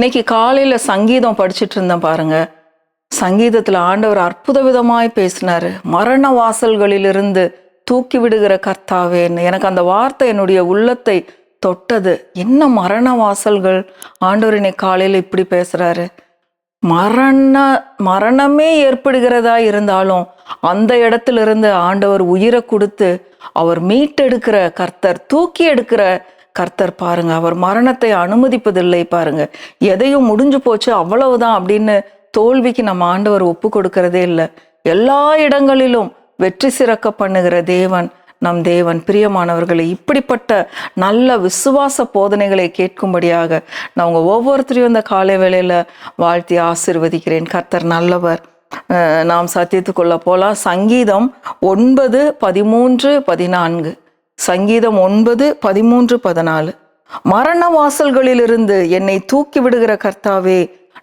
இன்னைக்கு காலையில சங்கீதம் படிச்சுட்டு இருந்தேன் பாருங்க. சங்கீதத்துல ஆண்டவர் அற்புத விதமாய் பேசினாரு. மரண வாசல்களிலிருந்து தூக்கி விடுகிற கர்த்தாவேன்னு. எனக்கு அந்த வார்த்தை என்னுடைய உள்ளத்தை தொட்டது. என்ன மரண வாசல்கள்? ஆண்டவர் இன்னைக்கு காலையில இப்படி பேசுறாரு. மரணமே ஏற்படுகிறதா இருந்தாலும் அந்த இடத்திலிருந்து ஆண்டவர் உயிரை கொடுத்து அவர் மீட்டெடுக்கிற கர்த்தர், தூக்கி எடுக்கிற கர்த்தர் பாருங்க. அவர் மரணத்தை அனுமதிப்பதில்லை பாருங்க. எதையும் முடிஞ்சு போச்சு அவ்வளவுதான் அப்படின்னு தோல்விக்கு நம்ம ஆண்டவர் ஒப்பு கொடுக்கறதே இல்லை. எல்லா இடங்களிலும் வெற்றி சிறக்க பண்ணுகிற தேவன் நம் தேவன். பிரியமானவர்களை, இப்படிப்பட்ட நல்ல விசுவாச போதனைகளை கேட்கும்படியாக நான் உங்க ஒவ்வொருத்தரையும் இந்த காலை வேளையில வாழ்த்தி ஆசீர்வதிக்கிறேன். கர்த்தர் நல்லவர். நாம் சத்தியத்துக்குள்ள போலாம். சங்கீதம் 9:13-14. சங்கீதம் 9:13-14. மரண வாசல்களிலிருந்து என்னை தூக்கி விடுகிற கர்த்தாவே,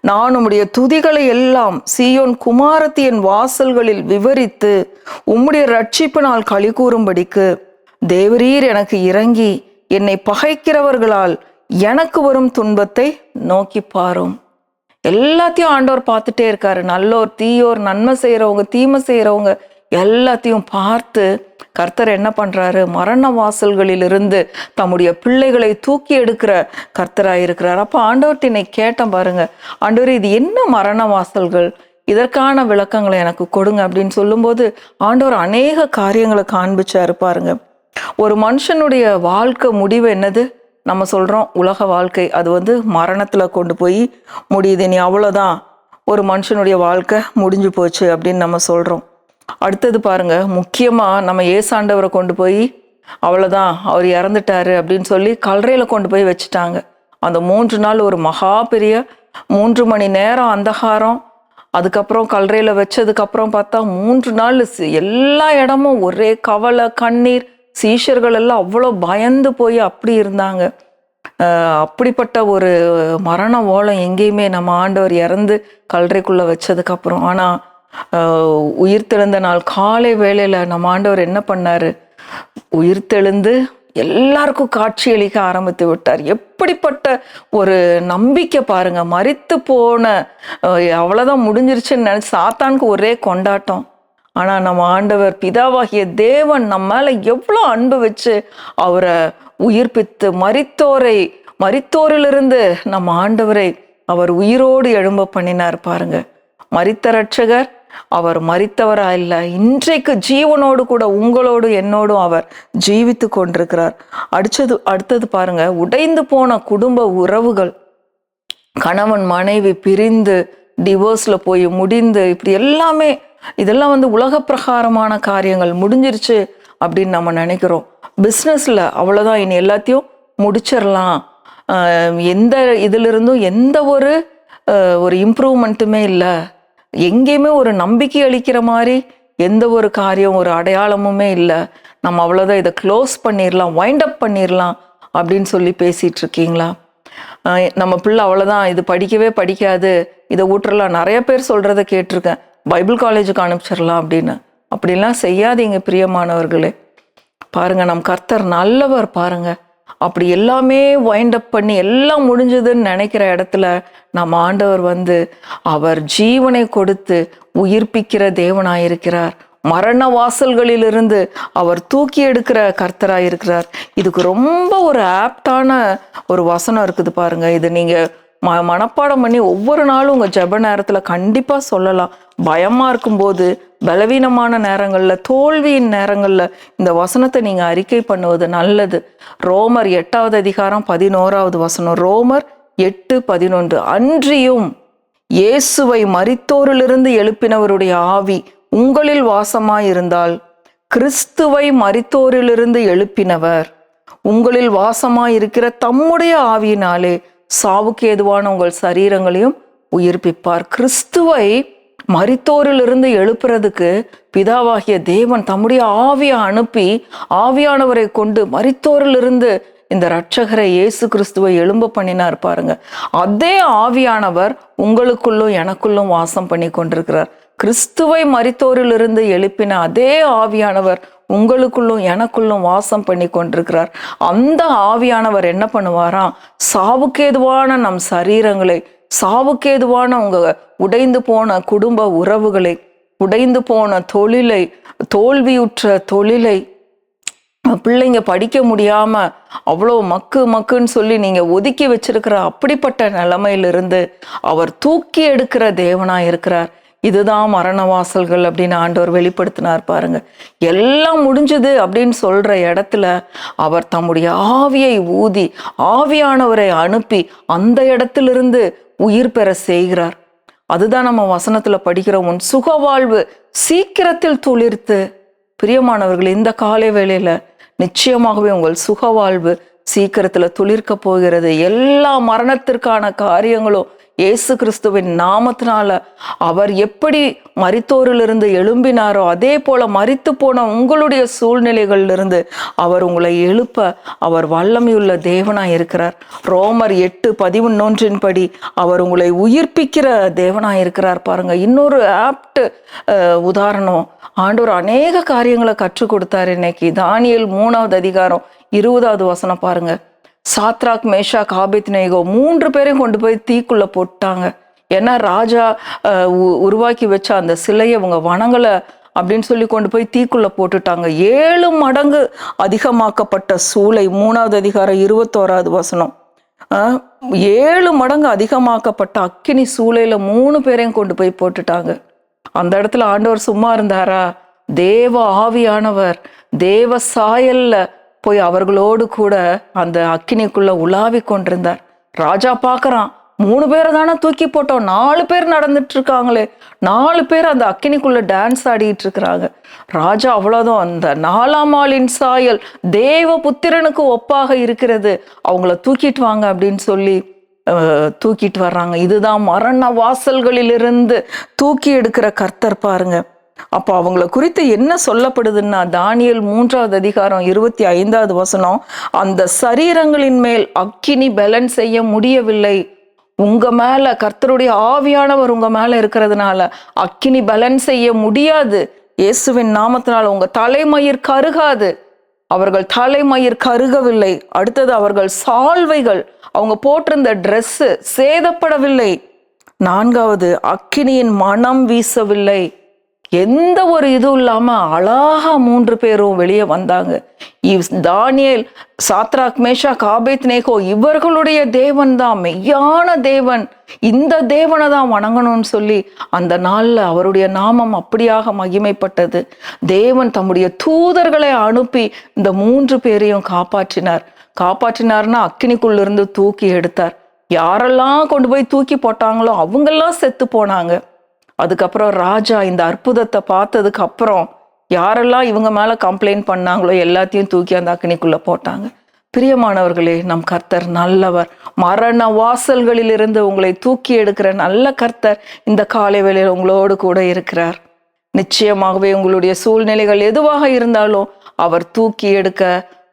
நான் உம்முடைய துதிகளை எல்லாம் சீயோன் குமாரத்தியின் வாசல்களில் விவரித்து உம்முடைய ரட்சிப்பினால் களி கூறும்படிக்கு தேவரீர் எனக்கு இறங்கி என்னை பகைக்கிறவர்களால் எனக்கு வரும் துன்பத்தை நோக்கி பாரும். எல்லாத்தையும் ஆண்டவர் பார்த்துட்டே இருக்காரு. நல்லோர் தீயோர், நன்மை செய்யறவங்க தீமை செய்யறவங்க எல்லாத்தையும் பார்த்து கர்த்தர் என்ன பண்றாரு? மரண வாசல்களிலிருந்து தம்முடைய பிள்ளைகளை தூக்கி எடுக்கிற கர்த்தராயிருக்கிறார். அப்ப ஆண்டவர்கிட்ட இன்னைக்கு கேட்டேன் பாருங்க, ஆண்டவர் இது என்ன மரண வாசல்கள், இதற்கான விளக்கங்களை எனக்கு கொடுங்க அப்படின்னு சொல்லும்போது ஆண்டவர் அநேக காரியங்களை காண்பிச்சாரு பாருங்க. ஒரு மனுஷனுடைய வாழ்க்கை முடிவு என்னது? நம்ம சொல்றோம் உலக வாழ்க்கை, அது மரணத்துல கொண்டு போய் முடியுது. நீ அவ்வளவுதான், ஒரு மனுஷனுடைய வாழ்க்கை முடிஞ்சு போச்சு அப்படின்னு நம்ம சொல்றோம். அடுத்தது பாருங்க, முக்கியமா நம்ம ஏசாண்டவரை கொண்டு போய் அவ்வளவுதான், அவர் இறந்துட்டாரு அப்படின்னு சொல்லி கல்லறையில கொண்டு போய் வச்சுட்டாங்க. அந்த 3 நாள் ஒரு மகா பெரிய 3 மணி நேரம் அந்தகாரம். அதுக்கப்புறம் கல்லறையில வச்சதுக்கு அப்புறம் பார்த்தா 3 நாள் எல்லா இடமும் ஒரே கவலை, கண்ணீர். சீஷர்கள் எல்லாம் அவ்வளோ பயந்து போய் அப்படி இருந்தாங்க. அப்படிப்பட்ட ஒரு மரண ஓலம் எங்கேயுமே நம்ம ஆண்டவர் இறந்து கல்லறைக்குள்ள வச்சதுக்கு அப்புறம். ஆனா உயிர்த்தெழுந்த நாள் காலை வேளையில நம்ம ஆண்டவர் என்ன பண்ணாரு? உயிர்த்தெழுந்து எல்லாருக்கும் காட்சி அளிக்க ஆரம்பித்து விட்டார். எப்படிப்பட்ட ஒரு நம்பிக்கை பாருங்க. மரித்து போன அவ்வளவுதான் முடிஞ்சிருச்சுன்னு நினைச்சு சாத்தானுக்கு ஒரே கொண்டாட்டம். ஆனா நம்ம ஆண்டவர் பிதாவாகிய தேவன் நம்ம மேல எவ்வளோ அன்பு வச்சு அவரை உயிர்ப்பித்து மரித்தோரிலிருந்து நம்ம ஆண்டவரை அவர் உயிரோடு எழும்ப பண்ணினார் பாருங்க. மரித்த ரட்சகர், அவர் மரித்தவரா இல்ல, இன்றைக்கு ஜீவனோடு கூட உங்களோடு என்னோடும் அவர் ஜீவித்து கொண்டிருக்கிறார். அடுத்தது பாருங்க, உடைந்து போன குடும்ப உறவுகள், கணவன் மனைவி பிரிந்து டிவோர்ஸ்ல போய் முடிந்து, இப்படி எல்லாமே இதெல்லாம் உலக பிரகாரமான காரியங்கள் முடிஞ்சிருச்சு அப்படின்னு நம்ம நினைக்கிறோம். பிஸ்னஸ்ல அவ்வளவுதான், இனி எல்லாத்தையும் முடிச்சிடலாம், எந்த இதுல இருந்தும் எந்த ஒரு இம்ப்ரூவ்மெண்ட்டுமே இல்லை, எங்கேயுமே ஒரு நம்பிக்கை அளிக்கிற மாதிரி எந்த ஒரு காரியம், ஒரு அடையாளமுமே இல்லை, நம்ம அவ்வளோதான் இதை க்ளோஸ் பண்ணிடலாம், வைண்ட் அப் பண்ணிடலாம் அப்படின்னு சொல்லி பேசிட்டு இருக்கீங்களா? நம்ம பிள்ளை அவ்வளோதான், இது படிக்கவே படிக்காது, இதை ஊற்றலாம். நிறைய பேர் சொல்றதை கேட்டிருக்கேன், பைபிள் காலேஜுக்கு அனுப்பிச்சிடலாம் அப்படின்னு. அப்படிலாம் செய்யாதீங்க பிரியமானவர்களே. பாருங்க, நம் கர்த்தர் நல்லவர் பாருங்க. அப்படி எல்லாமே வைண்ட் அப் பண்ணி எல்லாம் முடிஞ்சதுன்னு நினைக்கிற இடத்துல நம்ம ஆண்டவர் அவர் ஜீவனை கொடுத்து உயிர்ப்பிக்கிற தேவனாயிருக்கிறார். மரண வாசல்களிலிருந்து அவர் தூக்கி எடுக்கிற கர்த்தராயிருக்கிறார். இதுக்கு ரொம்ப ஒரு ஆப்டான ஒரு வசனம் இருக்குது பாருங்க. இது நீங்க மனப்பாடம் பண்ணி ஒவ்வொரு நாளும் உங்க ஜெப நேரத்துல கண்டிப்பா சொல்லலாம். பயமா இருக்கும்போது, பலவீனமான நேரங்கள்ல, தோல்வியின் நேரங்கள்ல இந்த வசனத்தை நீங்க அறிக்கை பண்ணுவது நல்லது. ரோமர் 8:11. ரோமர் 8:11. அன்றியும் இயேசுவை மரித்தோரிலிருந்து எழுப்பினவருடைய ஆவி உங்களில் வாசமாயிருந்தால், கிறிஸ்துவை மரித்தோரிலிருந்து எழுப்பினவர் உங்களில் வாசமாயிருக்கிற தம்முடைய ஆவியினாலே சாவுக்கு ஏதுவான உங்கள் சரீரங்களையும் உயிர்ப்பிப்பார். கிறிஸ்துவை மரித்தோரிலிருந்து எழுப்புறதுக்கு பிதாவாகிய தேவன் தம்முடைய ஆவியை அனுப்பி, ஆவியானவரை கொண்டு மரித்தோரிலிருந்து இந்த இரட்சகரை இயேசு கிறிஸ்துவை எழும்ப பண்ணினார் பாருங்க. அதே ஆவியானவர் உங்களுக்குள்ளும் எனக்குள்ளும் வாசம் பண்ணி கொண்டிருக்கிறார். கிறிஸ்துவை மரித்தோரிலிருந்து எழுப்பின அதே ஆவியானவர் உங்களுக்குள்ளும் எனக்குள்ளும் வாசம் பண்ணி கொண்டிருக்கிறார். அந்த ஆவியானவர் என்ன பண்ணுவாராம், சாவுக்கேதுவான நம் சரீரங்களை, சாவுக்கேதுவான உங்க உடைந்து போன குடும்ப உறவுகளை, உடைந்து போன தொழிலை, தோல்வியுற்ற தொழிலை, பிள்ளைங்க படிக்க முடியாம அவ்வளோ மக்குன்னு சொல்லி நீங்க ஒதுக்கி வச்சிருக்கிற அப்படிப்பட்ட நிலைமையிலிருந்து அவர் தூக்கி எடுக்கிற தேவனா இருக்கிறார். இதுதான் மரண வாசல்கள் அப்படின்னு ஆண்டவர் வெளிப்படுத்தினார் பாருங்க. எல்லாம் முடிஞ்சது அப்படின்னு சொல்ற இடத்துல அவர் தம்முடைய ஆவியை ஊதி, ஆவியானவரை அனுப்பி அந்த இடத்திலிருந்து உயிர் பெற செய்கிறார். அதுதான் நம்ம வசனத்துல படிக்கிறோம், உன் சுகவாழ்வு சீக்கிரத்தில் துளிர்த்து. பிரியமானவர்கள், இந்த காலை வேளையில நிச்சயமாகவே உங்கள் சுகவாழ்வு சீக்கிரத்துல துளிர்க்க போகிறது. எல்லா மரணத்திற்கான காரியங்களும் இயேசு கிறிஸ்துவின் நாமத்தினால, அவர் எப்படி மரித்தோரிலிருந்து எழும்பினாரோ அதே போல மரித்து போன உங்களுடைய சூழ்நிலைகளிலிருந்து அவர் உங்களை எழுப்ப அவர் வல்லமையுள்ள தேவனாய் இருக்கிறார். ரோமர் 8:11 படி அவர் உங்களை உயிர்ப்பிக்கிற தேவனாய் இருக்கிறார். பாருங்க, இன்னொரு ஆப்ட் உதாரணம். ஆண்டவர் அநேக காரியங்களை கற்றுக் கொடுத்தாரு. இன்னைக்கு தானியேல் 3வது அதிகாரம் 20வது வசனம் பாருங்க. சாத்ராக், மேஷாக், ஆபேத்நேகோ 3 பேரையும் கொண்டு போய் தீக்குள்ள போட்டாங்க. ஏன்னா ராஜா உருவாக்கி வச்ச அந்த சிலையை அவங்க வணங்கலை அப்படின்னு சொல்லி கொண்டு போய் தீக்குள்ள போட்டுட்டாங்க. 7 மடங்கு அதிகமாக்கப்பட்ட சூளை, 3வது அதிகாரம் 21வது வசனம். 7 மடங்கு அதிகமாக்கப்பட்ட அக்கினி சூளையில 3 பேரையும் கொண்டு போய் போட்டுட்டாங்க. அந்த இடத்துல ஆண்டவர் சும்மா இருந்தாரா? தேவ ஆவியானவர் தேவ சாயல்ல போய் அவர்களோடு கூட அந்த அக்கினிக்குள்ள உலாவி கொண்டிருந்தார். ராஜா பார்க்கறான், 3 பேரை தானே தூக்கி போட்டோம், 4 பேர் நடந்துட்டு இருக்காங்களே, 4 பேர் அந்த அக்கினிக்குள்ள டான்ஸ் ஆடிட்டு இருக்கிறாங்க. ராஜா அவ்வளவுதான், அந்த 4ஆம் ஆளின் சாயல் தேவ புத்திரனுக்கு ஒப்பாக இருக்கிறது, அவங்கள தூக்கிட்டு வாங்க அப்படின்னு சொல்லி தூக்கிட்டு வர்றாங்க. இதுதான் மரண வாசல்களிலிருந்து தூக்கி எடுக்கிற கர்த்தர் பாருங்க. அப்போ அவங்கள குறித்து என்ன சொல்லப்படுதுன்னா, தானியேல் 3வது அதிகாரம் 25வது வசனம், அந்த சரீரங்களின் மேல் அக்கினி பலன் செய்ய முடியவில்லை. உங்க மேல கர்த்தருடைய ஆவியானவர் உங்க மேல இருக்கிறதுனால அக்கினி பலன் செய்ய முடியாது. இயேசுவின் நாமத்தினால உங்க தலைமயிர் கருகாது. அவர்கள் தலைமயிர் கருகவில்லை. அடுத்தது அவர்கள் சால்வைகள், அவங்க போட்டிருந்த ட்ரெஸ் சேதப்படவில்லை. 4வது அக்கினியின் மனம் வீசவில்லை. எந்த ஒரு இதுவும் இல்லாம அழகா 3 பேரும் வெளியே வந்தாங்க. தானியேல், சாத்ராக், மேஷாக், ஆபேத்நேகோ இவர்களுடைய தேவன் தான் மெய்யான தேவன், இந்த தேவனை தான் வணங்கணும்னு சொல்லி அந்த நாள்ல அவருடைய நாமம் அப்படியாக மகிமைப்பட்டது. தேவன் தம்முடைய தூதர்களை அனுப்பி இந்த 3 பேரையும் காப்பாற்றினார்னா அக்கினிக்குள்ளிருந்து தூக்கி எடுத்தார். யாரெல்லாம் கொண்டு போய் தூக்கி போட்டாங்களோ அவங்கெல்லாம் செத்து போனாங்க. அதுக்கப்புறம் ராஜா இந்த அற்புதத்தை பார்த்ததுக்கு அப்புறம் யாரெல்லாம் இவங்க மேல கம்ப்ளைண்ட் பண்ணாங்களோ எல்லாத்தையும் தூக்கி அந்த அக்கினிக்குள்ள போட்டாங்க. பிரியமானவர்களே, நம் கர்த்தர் நல்லவர். மரண வாசல்களிலிருந்து உங்களை தூக்கி எடுக்கிற நல்ல கர்த்தர் இந்த காலை வேளையில் உங்களோடு கூட இருக்கிறார். நிச்சயமாகவே உங்களுடைய சூழ்நிலைகள் எதுவாக இருந்தாலும் அவர் தூக்கி எடுக்க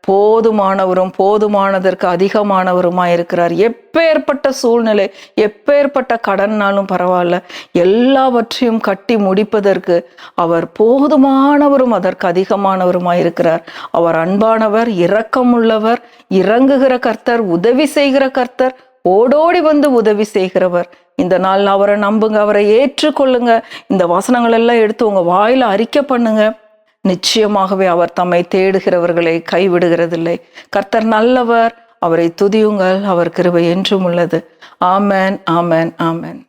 போதுமானவரும் போதுமானதற்கு அதிகமானவருமா இருக்கிறார். எப்பேற்பட்ட சூழ்நிலை, எப்பேற்பட்ட கடன்னாலும் பரவாயில்ல, எல்லாவற்றையும் கட்டி முடிப்பதற்கு அவர் போதுமானவரும் அதற்கு அதிகமானவருமா இருக்கிறார். அவர் அன்பானவர், இரக்கமுள்ளவர், இறங்குகிற கர்த்தர், உதவி செய்கிற கர்த்தர், ஓடோடி வந்து உதவி செய்கிறவர். இந்த நாள் அவரை நம்புங்க, அவரை ஏற்றுக்கொள்ளுங்க. இந்த வசனங்கள் எல்லாம் எடுத்து உங்க வாயில அறிக்கை பண்ணுங்க. நிச்சயமாகவே அவர் தம்மை தேடுகிறவர்களை கைவிடுகிறதில்லை. கர்த்தர் நல்லவர், அவரை துதியுங்கள், அவர் கிருபை என்றும் உள்ளது. ஆமென், ஆமென், ஆமென்.